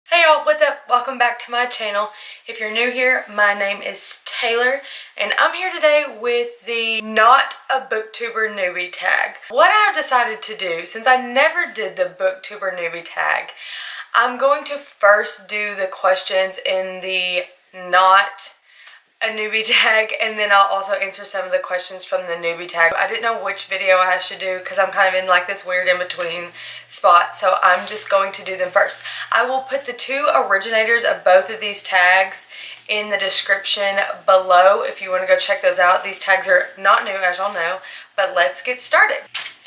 Hey y'all, what's up? Welcome back to my channel. If you're new here, my name is Taylor and I'm here today with the Not a Booktuber Newbie tag. What I've decided to do, since I never did the Booktuber Newbie tag, I'm going to first do the questions in the Not a Newbie tag, and then I'll also answer some of the questions from the Newbie tag. I didn't know which video I should do because I'm kind of in like this weird in-between spot, so I'm just going to do them first. I will put the two originators of both of these tags in the description below if you want to go check those out. These tags are not new, as y'all know, but let's get started.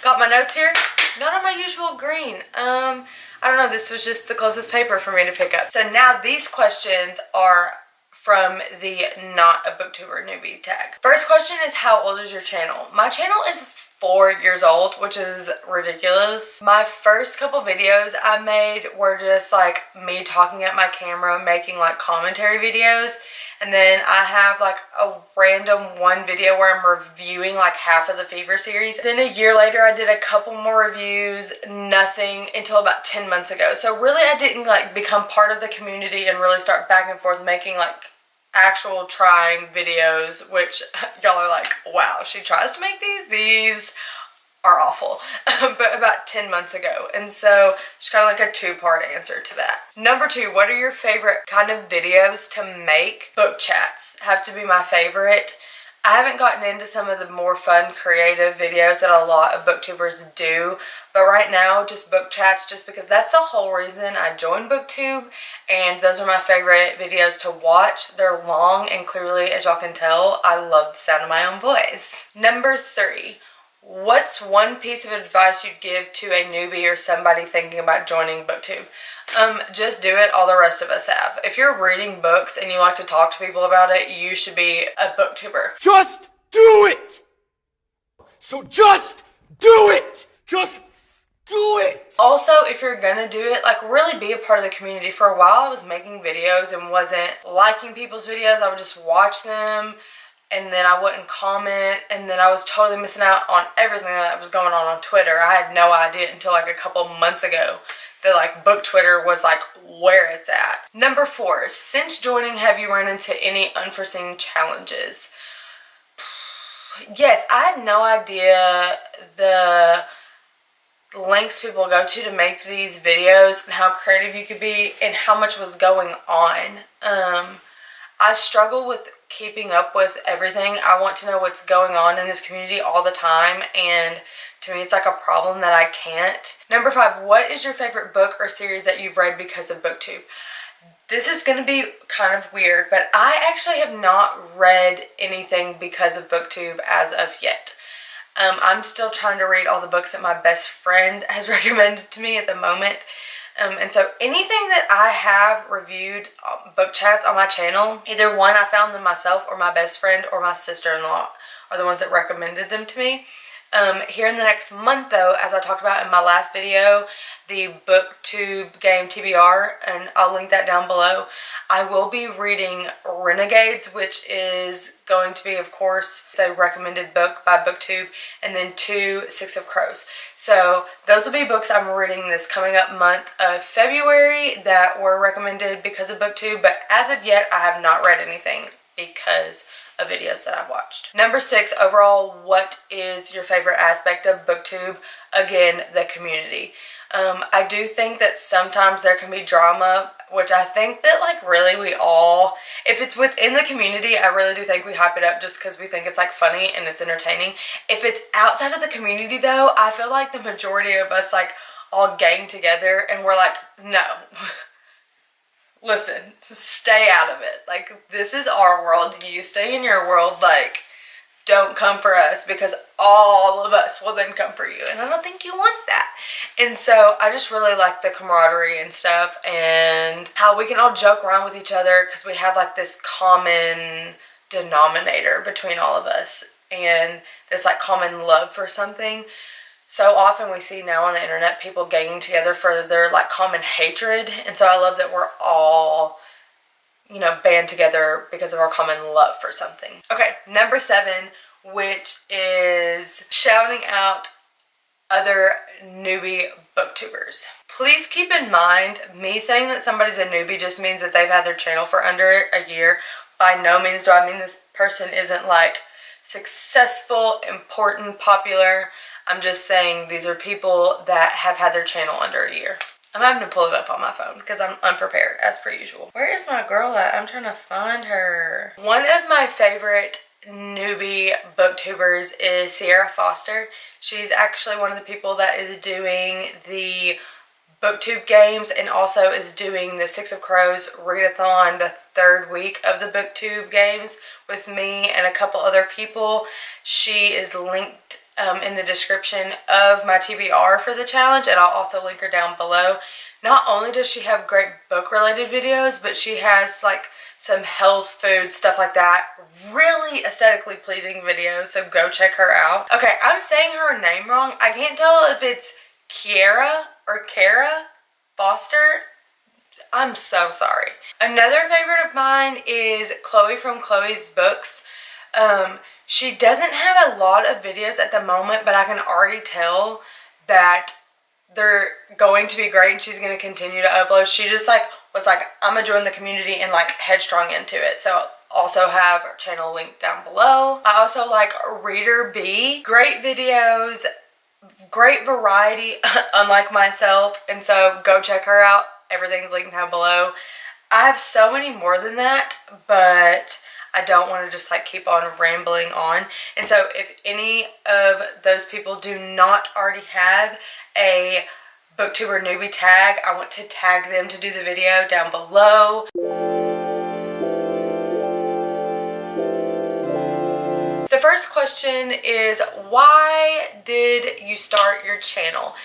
Got my notes here. Not on my usual green. I don't know, this was just the closest paper for me to pick up. So now these questions are from the Not a Booktuber Newbie tag. First question is, how old is your channel? My channel is 4 years old, which is ridiculous. My first couple videos I made were just like me talking at my camera, making like commentary videos. And then I have like a random one video where I'm reviewing like half of the Fever series. Then a year later I did a couple more reviews, nothing until about 10 months ago. So really I didn't like become part of the community and really start back and forth making like actual trying videos, which y'all are like, wow, she tries to make these are awful. But about 10 months ago, and so it's kind of like a two-part answer to that. Number two, what are your favorite kind of videos to make? Book chats have to be my favorite. I haven't gotten into some of the more fun creative videos that a lot of booktubers do, but right now just book chats, just because that's the whole reason I joined Booktube, and those are my favorite videos to watch. They're long, and clearly, as y'all can tell, I love the sound of my own voice. Number three, what's one piece of advice you'd give to a newbie or somebody thinking about joining Booktube? Just do it. All the rest of us have. If you're reading books and you like to talk to people about it, you should be a booktuber. Just do it! So just do it! Just do it! Also, if you're gonna do it, like really be a part of the community. For a while I was making videos and wasn't liking people's videos. I would just watch them and then I wouldn't comment, and then I was totally missing out on everything that was going on Twitter. I had no idea until like a couple months ago that like book Twitter was like where it's at. Number four, since joining, have you run into any unforeseen challenges? Yes, I had no idea the lengths people go to make these videos and how creative you could be and how much was going on. I struggle with keeping up with everything. I want to know what's going on in this community all the time, and to me it's like a problem that I can't. Number five, what is your favorite book or series that you've read because of Booktube? This is going to be kind of weird, but I actually have not read anything because of Booktube as of yet. I'm still trying to read all the books that my best friend has recommended to me at the moment. And so anything that I have reviewed book chats on my channel, either one I found them myself or my best friend or my sister-in-law are the ones that recommended them to me. Here in the next month though, as I talked about in my last video, the Booktube game TBR, and I'll link that down below, I will be reading Renegades, which is going to be, of course, it's a recommended book by Booktube, and then 2 Six of Crows. So those will be books I'm reading this coming up month of February that were recommended because of Booktube, but as of yet I have not read anything because of videos that I've watched. Number six, overall, what is your favorite aspect of Booktube? Again, the community. I do think that sometimes there can be drama, which I think that like really we all, if it's within the community, I really do think we hype it up just because we think it's like funny and it's entertaining. If it's outside of the community though, I feel like the majority of us like all gang together and we're like, no. Listen, stay out of it. Like, this is our world. You stay in your world. Like, don't come for us, because all of us will then come for you. And I don't think you want that. And so I just really like the camaraderie and stuff, and how we can all joke around with each other because we have like this common denominator between all of us and this like common love for something. So often we see now on the internet people ganging together for their like common hatred, and so I love that we're all, you know, band together because of our common love for something. Okay, number seven, which is shouting out other newbie booktubers. Please keep in mind, me saying that somebody's a newbie just means that they've had their channel for under a year. By no means do I mean this person isn't like successful, important, popular. I'm just saying these are people that have had their channel under a year. I'm having to pull it up on my phone because I'm unprepared as per usual. Where is my girl at? I'm trying to find her. One of my favorite newbie booktubers is Sierra Foster. She's actually one of the people that is doing the Booktube games and also is doing the Six of Crows readathon the third week of the Booktube games with me and a couple other people. She is linked in the description of my TBR for the challenge, and I'll also link her down below. Not only does she have great book related videos, but she has like some health, food, stuff like that. Really aesthetically pleasing videos, so go check her out. Okay, I'm saying her name wrong. I can't tell if it's Kiera or Kara Foster. I'm so sorry. Another favorite of mine is Chloe from Chloe's Books. She doesn't have a lot of videos at the moment, but I can already tell that they're going to be great and she's going to continue to upload. She just was like, I'm going to join the community and like headstrong into it. So also have her channel linked down below. I also like Reader B. Great videos, great variety, unlike myself. And so go check her out. Everything's linked down below. I have so many more than that, but I don't want to just like keep on rambling on. And so if any of those people do not already have a Booktuber Newbie tag, I want to tag them to do the video down below. The first question is, why did you start your channel?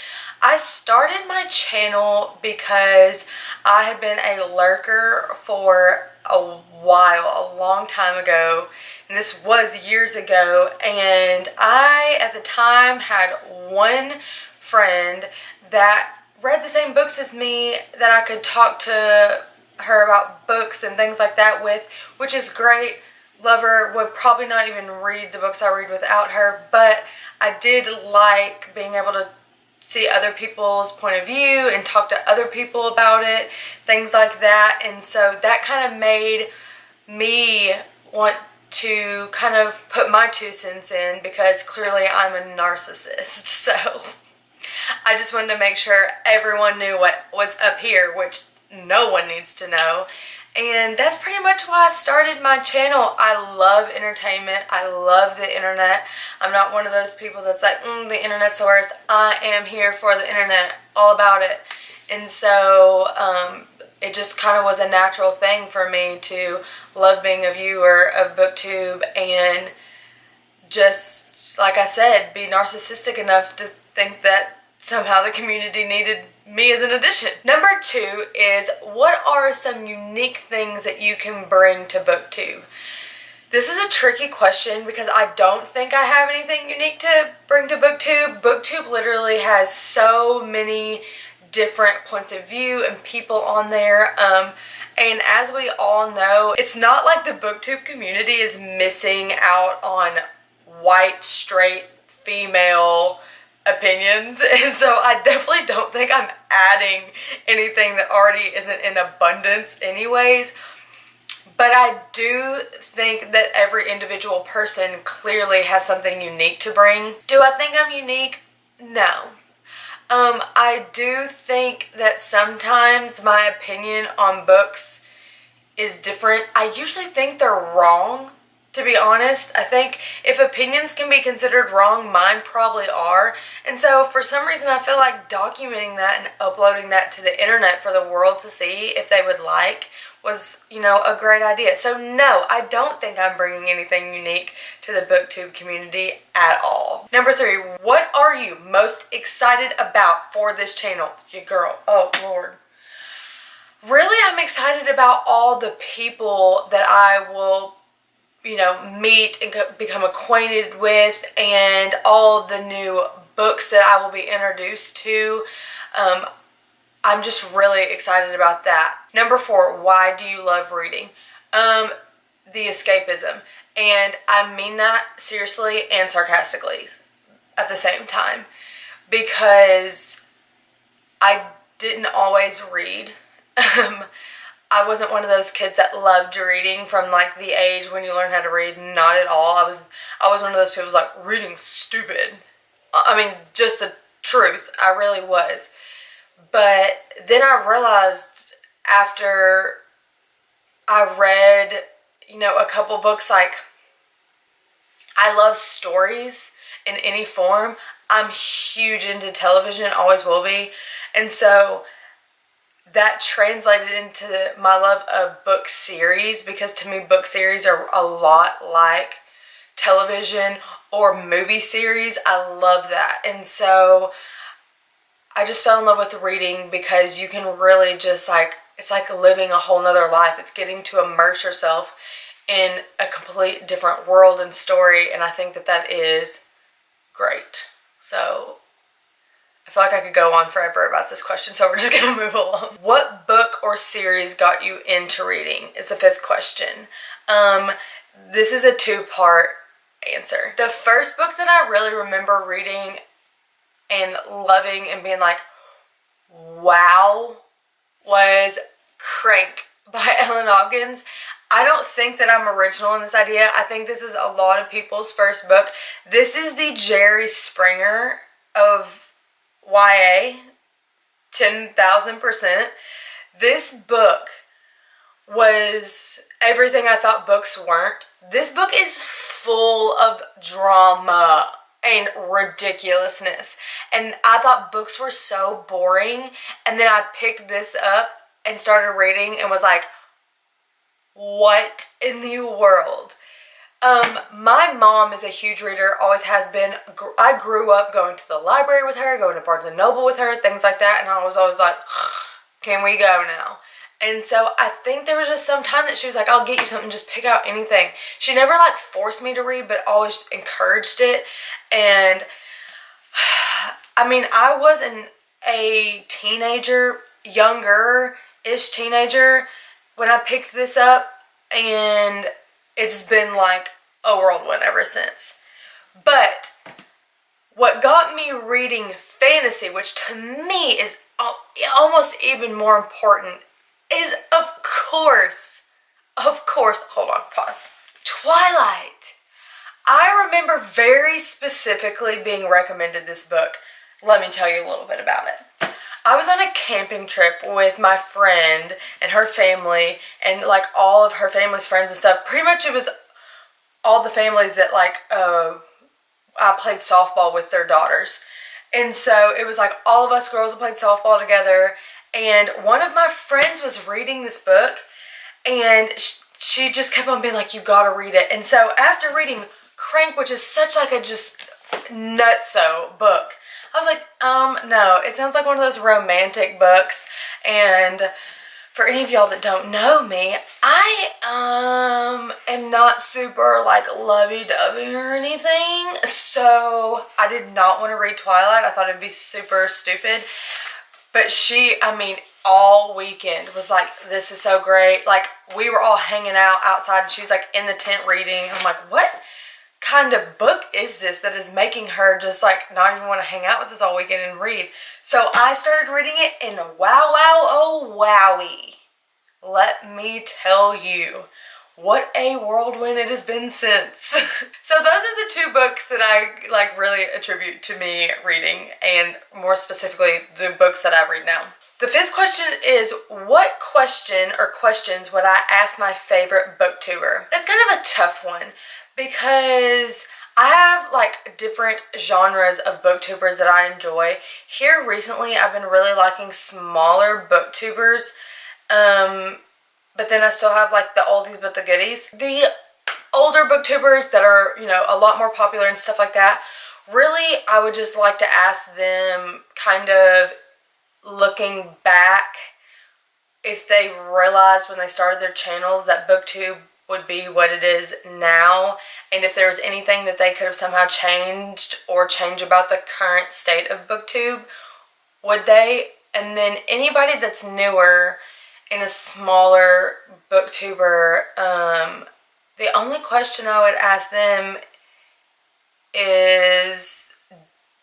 I started my channel because I had been a lurker for a while, a long time ago, and this was years ago, and I at the time had one friend that read the same books as me that I could talk to her about books and things like that with, which is great. Love her, would probably not even read the books I read without her, but I did like being able to see other people's point of view and talk to other people about it, things like that. And so that kind of made me want to kind of put my 2 cents in, because clearly I'm a narcissist. So I just wanted to make sure everyone knew what was up here, which no one needs to know. And that's pretty much why I started my channel. I love entertainment. I love the internet. I'm not one of those people that's like, the internet's the worst. I am here for the internet, all about it. And so it just kind of was a natural thing for me to love being a viewer of BookTube and just, like I said, be narcissistic enough to think that somehow the community needed me as an addition. Number 2 is, what are some unique things that you can bring to BookTube? This is a tricky question because I don't think I have anything unique to bring to BookTube. BookTube literally has so many different points of view and people on there. And as we all know, it's not like the BookTube community is missing out on white, straight, female opinions, and so I definitely don't think I'm adding anything that already isn't in abundance anyways. But I do think that every individual person clearly has something unique to bring. Do I think I'm unique? No. I do think that sometimes my opinion on books is different. I usually think they're wrong, to be honest. I think if opinions can be considered wrong, mine probably are. And so for some reason I feel like documenting that and uploading that to the internet for the world to see if they would like was, a great idea. So no, I don't think I'm bringing anything unique to the BookTube community at all. Number 3, what are you most excited about for this channel? Your girl. Oh, Lord. Really, I'm excited about all the people that I will meet and become acquainted with, and all the new books that I will be introduced to. I'm just really excited about that. Number 4, why do you love reading? The escapism. And I mean that seriously and sarcastically at the same time. Because I didn't always read. I wasn't one of those kids that loved reading from like the age when you learn how to read. Not at all. I was one of those people who's like, reading's stupid. I mean, just the truth. I really was. But then I realized after I read, you know, a couple books, like, I love stories in any form. I'm huge into television, always will be. And so that translated into my love of book series, because to me book series are a lot like television or movie series. I love that. And so I just fell in love with reading because you can really just like, it's like living a whole nother life. It's getting to immerse yourself in a complete different world and story, and I think that that is great. So I feel like I could go on forever about this question, so we're just going to move along. What book or series got you into reading is the fifth question. This is a two-part answer. The first book that I really remember reading and loving and being like, wow, was Crank by Ellen Hopkins. I don't think that I'm original in this idea. I think this is a lot of people's first book. This is the Jerry Springer of YA, 10,000%. This book was everything I thought books weren't. This book is full of drama and ridiculousness. And I thought books were so boring. And then I picked this up and started reading and was like, what in the world? My mom is a huge reader, always has been. I grew up going to the library with her, going to Barnes & Noble with her, things like that, and I was always like, can we go now? And so I think there was just some time that she was like, I'll get you something, just pick out anything. She never like forced me to read, but always encouraged it. And I mean, I wasn't a teenager, younger-ish teenager when I picked this up, and it's been like a whirlwind ever since. But what got me reading fantasy, which to me is almost even more important, is of course, hold on, pause. Twilight. I remember very specifically being recommended this book. Let me tell you a little bit about it. I was on a camping trip with my friend and her family and like all of her family's friends and stuff. Pretty much it was all the families that like I played softball with their daughters. And so it was like all of us girls that played softball together. And one of my friends was reading this book and she just kept on being like, you gotta read it. And so after reading Crank, which is such like a just nutso book, I was like, no, it sounds like one of those romantic books. And for any of y'all that don't know me, I am not super like lovey-dovey or anything. So I did not want to read Twilight. I thought it'd be super stupid. But she, I mean, all weekend was like, this is so great. Like, we were all hanging out outside and she's like in the tent reading. I'm like, what kind of book is this that is making her just like not even want to hang out with us all weekend and read? So I started reading it and wow, oh wowie. Let me tell you, what a whirlwind it has been since. So those are the two books that I like really attribute to me reading, and more specifically the books that I read now. The fifth question is, what question or questions would I ask my favorite booktuber? It's kind of a tough one because I have like different genres of booktubers that I enjoy. Here recently I've been really liking smaller booktubers, but then I still have like the oldies but the goodies. The older booktubers that are, you know, a lot more popular and stuff like that, really I would just like to ask them, kind of looking back, if they realized when they started their channels that booktube would be what it is now, and if there was anything that they could have somehow changed or change about the current state of booktube, would they? And then anybody that's newer in a smaller booktuber, the only question I would ask them is,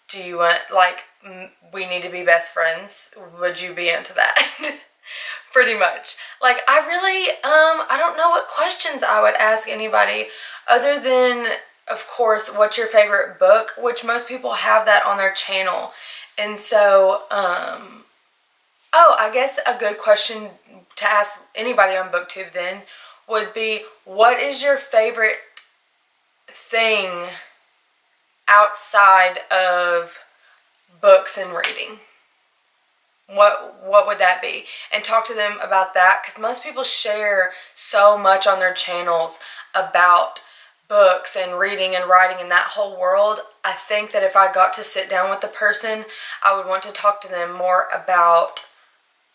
do you want, like, we need to be best friends? Would you be into that? Pretty much. Like, I really, I don't know what questions I would ask anybody other than, of course, what's your favorite book, which most people have that on their channel. And so, oh, I guess a good question to ask anybody on BookTube then would be, what is your favorite thing outside of books and reading? What would that be? And talk to them about that, because most people share so much on their channels about books and reading and writing and that whole world. I think that if I got to sit down with the person, I would want to talk to them more about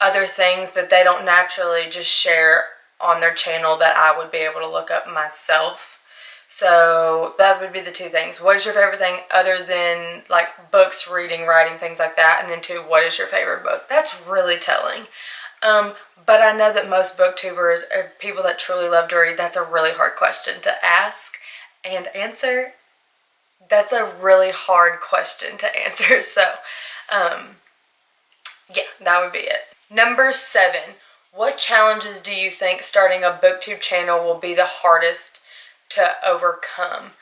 other things that they don't naturally just share on their channel that I would be able to look up myself. So that would be the two things. What is your favorite thing other than like books, reading, writing, things like that? And then two, what is your favorite book? That's really telling. But I know that most booktubers are people that truly love to read. That's a really hard question to ask and answer. That's a really hard question to answer. So, yeah, that would be it. Number 7, what challenges do you think starting a booktube channel will be the hardest to overcome?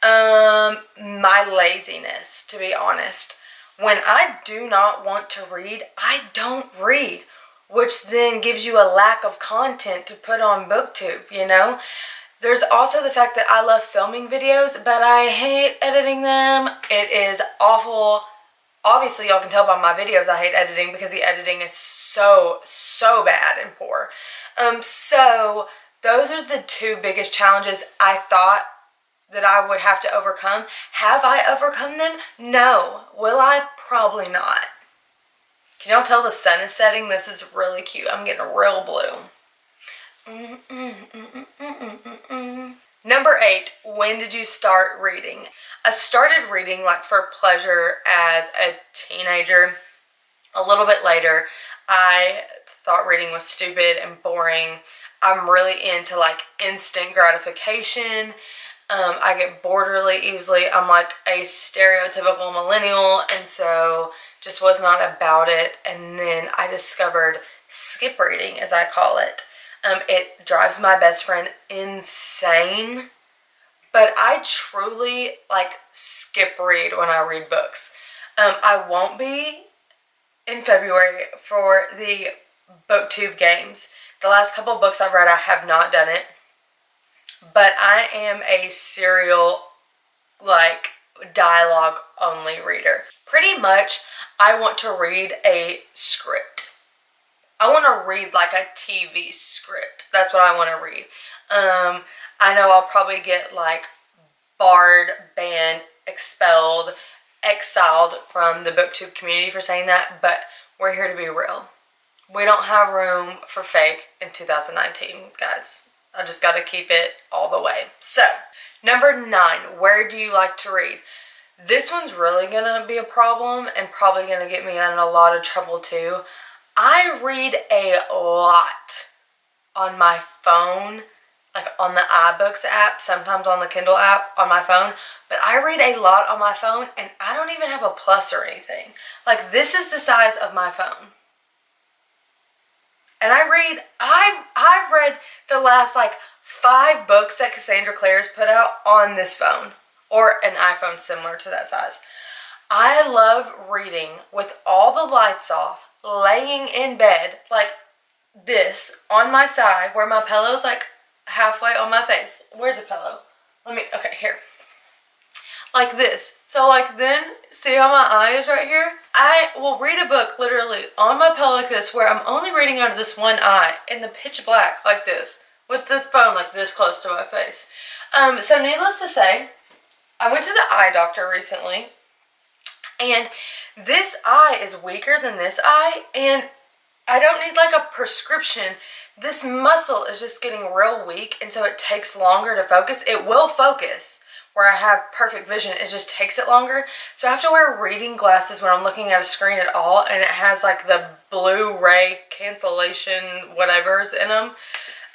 My laziness, to be honest. When I do not want to read, I don't read, which then gives you a lack of content to put on BookTube, you know? There's also the fact that I love filming videos, but I hate editing them. It is awful. Obviously, y'all can tell by my videos I hate editing because the editing is so bad and poor. So those are the two biggest challenges I thought that I would have to overcome. Have I overcome them? No. Will I? Probably not. Can y'all tell the sun is setting? This is really cute. I'm getting real blue. Number 8, when did you start reading? I started reading like for pleasure as a teenager. A little bit later, I thought reading was stupid and boring. I'm really into like instant gratification. I get bored really easily. I'm like a stereotypical millennial, and so just was not about it. And then I discovered skip reading, as I call it. It drives my best friend insane, but I truly like skip read when I read books. I won't be in February for the BookTube games. The last couple of books I've read, I have not done it, but I am a serial like dialogue only reader. Pretty much, I want to read a script. I want to read like a TV script. That's what I want to read. I know I'll probably get like barred, banned, expelled, exiled from the BookTube community for saying that, but we're here to be real. We don't have room for fake in 2019, guys. I just got to keep it all the way. So, number 9, where do you like to read? This one's really going to be a problem and probably going to get me in a lot of trouble too. I read a lot on my phone, like on the iBooks app, sometimes on the Kindle app on my phone, but I read a lot on my phone and I don't even have a plus or anything. Like, this is the size of my phone. And I've read the last like 5 books that Cassandra Clare's put out on this phone, or an iPhone similar to that size. I love reading with all the lights off, laying in bed like this on my side where my pillow's like halfway on my face. Where's the pillow? Okay, here. Like this. So like then, see how my eye is right here? I will read a book literally on my pillow like this, where I'm only reading out of this one eye in the pitch black like this, with this phone like this close to my face. So needless to say, I went to the eye doctor recently, and this eye is weaker than this eye, and I don't need like a prescription. This muscle is just getting real weak, and so it takes longer to focus. It will focus where I have perfect vision. It just takes it longer. So I have to wear reading glasses when I'm looking at a screen at all, and it has like the Blu-ray cancellation whatever's in them.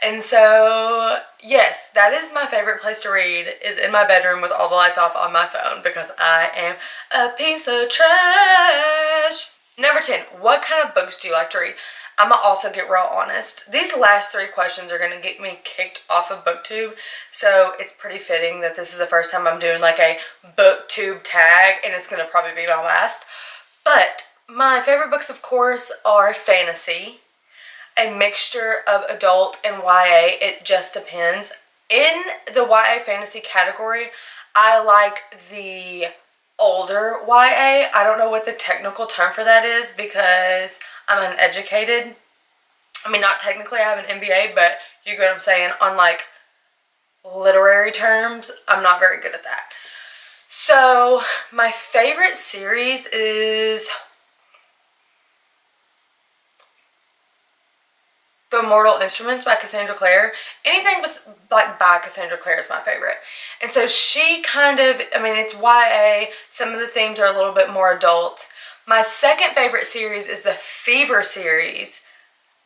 And so, yes, that is my favorite place to read, is in my bedroom with all the lights off on my phone, because I am a piece of trash. Number 10, what kind of books do you like to read? I'm gonna also get real honest. These last 3 questions are gonna get me kicked off of Booktube, so it's pretty fitting that this is the first time I'm doing like a Booktube tag, and it's gonna probably be my last. But my favorite books, of course, are fantasy, a mixture of adult and YA. It just depends. In the YA fantasy category, I like the older YA. I don't know what the technical term for that is because I'm uneducated. I mean, not technically, I have an MBA, but you get what I'm saying. On like literary terms, I'm not very good at that. So my favorite series is The Immortal Instruments by Cassandra Clare. Anything like by Cassandra Clare is my favorite. And so she kind of, I mean, it's YA. Some of the themes are a little bit more adult. My second favorite series is the Fever series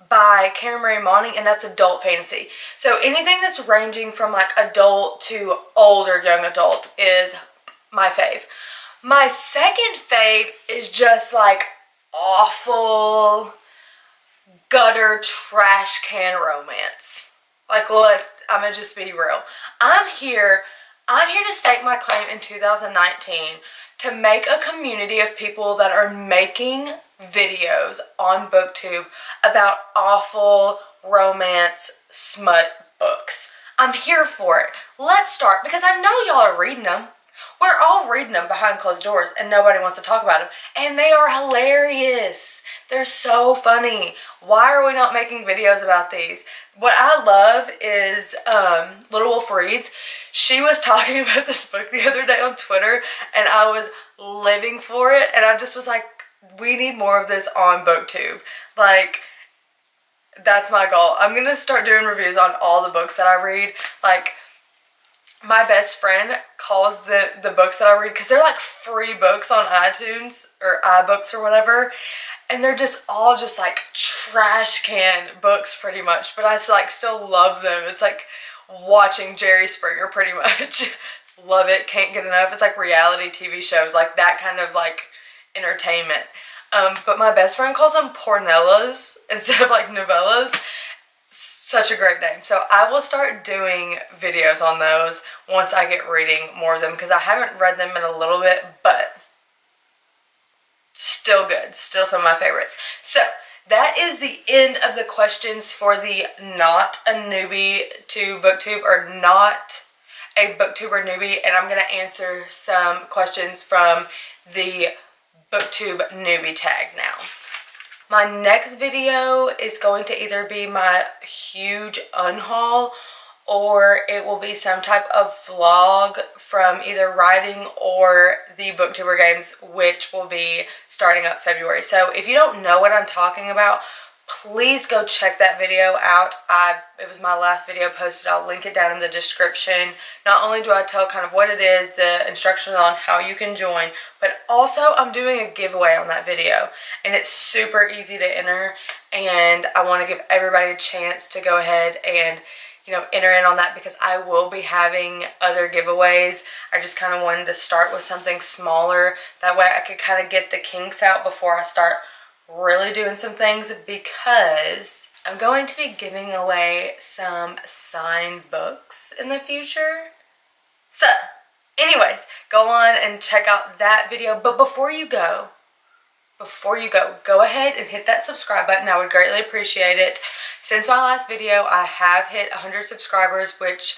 by Karen Marie Moning, and that's adult fantasy. So anything that's ranging from like adult to older young adult is my fave. My second fave is just like awful gutter trash can romance. Like, I'm gonna just be real. I'm here to stake my claim in 2019 to make a community of people that are making videos on Booktube about awful romance smut books. I'm here for it. Let's start, because I know y'all are reading them. We're all reading them behind closed doors and nobody wants to talk about them. And they are hilarious. They're so funny. Why are we not making videos about these? What I love is Little Wolf Reads. She was talking about this book the other day on Twitter and I was living for it. And I just was like, we need more of this on Booktube. Like, that's my goal. I'm going to start doing reviews on all the books that I read. Like, my best friend calls the books that I read, because they're like free books on iTunes or iBooks or whatever, and they're just all just like trash can books pretty much, but I like still love them. It's like watching Jerry Springer pretty much. Love it, can't get enough. It's like reality TV shows, like that kind of like entertainment. But my best friend calls them pornellas instead of like novellas. Such a great name. So I will start doing videos on those once I get reading more of them, because I haven't read them in a little bit, but still good. Still some of my favorites. So that is the end of the questions for the Not a Newbie to Booktube, or Not a Booktuber Newbie, and I'm going to answer some questions from the Booktube Newbie tag now. My next video is going to either be my huge unhaul, or it will be some type of vlog from either writing or the Booktuber games, which will be starting up February. So if you don't know what I'm talking about, please go check that video out. It was my last video posted. I'll link it down in the description. Not only do I tell kind of what it is, the instructions on how you can join, but also I'm doing a giveaway on that video, and it's super easy to enter, and I want to give everybody a chance to go ahead and, you know, enter in on that, because I will be having other giveaways. I just kind of wanted to start with something smaller. That way I could kind of get the kinks out before I start really doing some things, because I'm going to be giving away some signed books in the future. So anyways, go on and check out that video. But before you go ahead and hit that subscribe button. I would greatly appreciate it. Since my last video, I have hit 100 subscribers, which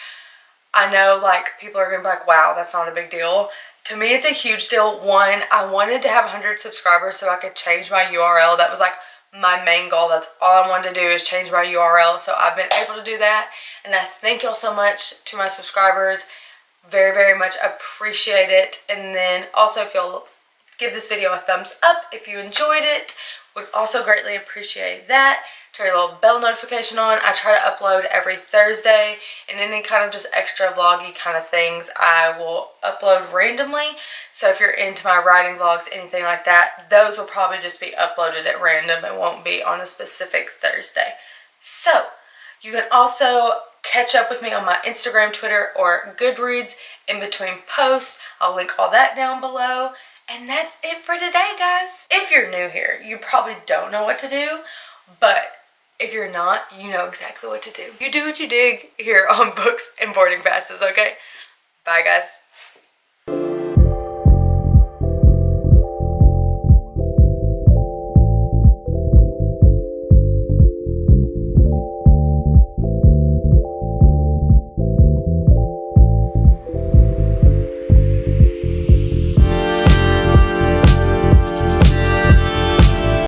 I know like people are gonna be like, wow, that's not a big deal. To me, it's a huge deal. One, I wanted to have 100 subscribers so I could change my URL. That was like my main goal. That's all I wanted to do, is change my URL. So I've been able to do that. And I thank y'all so much to my subscribers. Very, very much appreciate it. And then also, if you'll give this video a thumbs up if you enjoyed it, would also greatly appreciate that. Turn your little bell notification on. I try to upload every Thursday, and any kind of just extra vloggy kind of things I will upload randomly. So if you're into my writing vlogs, anything like that, those will probably just be uploaded at random. It won't be on a specific Thursday. So You can also catch up with me on my Instagram, Twitter, or Goodreads in between posts. I'll link all that down below. And that's it for today, guys. If you're new here, you probably don't know what to do, but if you're not, you know exactly what to do. You do what you dig here on Books and Boarding Passes, okay? Bye, guys.